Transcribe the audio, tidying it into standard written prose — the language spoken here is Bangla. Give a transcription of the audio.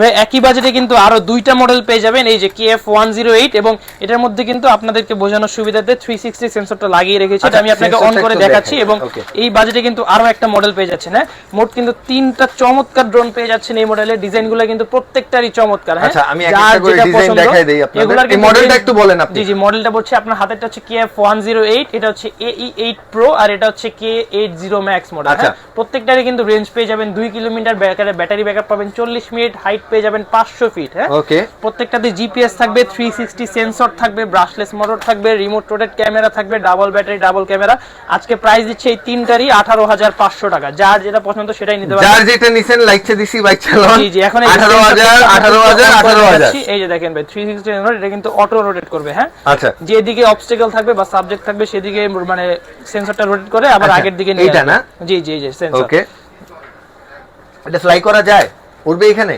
ভাই একই বাজেটে কিন্তু আরো দুইটা মডেল পেয়ে যাবেন, এই যে KF108, এবং এটার মধ্যে কিন্তু আপনাদেরকে বোঝানোর সুবিধাতে 360 সেন্সরটা লাগিয়ে রেখেছি, এটা আমি আপনাকে অন করে দেখাচ্ছি। এবং এই বাজেটে কিন্তু আরো একটা মডেল পেয়ে যাচ্ছেন। হ্যাঁ, মোট কিন্তু তিনটা চমৎকার ড্রোন পেয়ে যাচ্ছেন এই মডেলের। ডিজাইনগুলো কিন্তু প্রত্যেকটারই চমৎকার। হ্যাঁ, আচ্ছা আমি একটা করে ডিজাইন দেখাই দেই আপনাদের। এই মডেলটা একটু বলেন আপনি। জি জি, মডেলটা বলছি আপনার হাতেরটা হচ্ছে KF108, এটা হচ্ছে AE8 Pro, আর এটা হচ্ছে K80 Max মডেল। হ্যাঁ, প্রত্যেকটারই কিন্তু রেঞ্জ পেয়ে যাবেন 2 কিলোমিটার, ব্যাটারি ব্যাকআপ পাবেন 40 মিনিট, হাইট পেয়ে যাবেন 500 ফিট। হ্যাঁ, ওকে। প্রত্যেকটাতে জিপিএস থাকবে, 360 সেন্সর থাকবে, ব্রাশলেস মোটর থাকবে, রিমোট রোটেট ক্যামেরা থাকবে, ডাবল ব্যাটারি ডাবল ক্যামেরা। আজকে প্রাইস দিচ্ছে এই তিনটারই 18,500 টাকা। যার যেটা পছন্দ সেটাই নিতে পারবেন। যার যেটা নিছেন লাইকছে দিছি বাইক চালান। জি জি, এখন 18,000 এই যে দেখেন ভাই 360 সেন্সর, এটা কিন্তু অটো রোটেট করবে। হ্যাঁ, আচ্ছা, যেদিকে অবস্টাকল থাকবে বা সাবজেক্ট থাকবে সেদিকে মানে সেন্সরটা রোটেট করে আবার আগের দিকে নিয়ে এটা না। জি জি জি, সেন্সর। ওকে, এটা ফ্লাই করা যায়, উড়বে এখানে?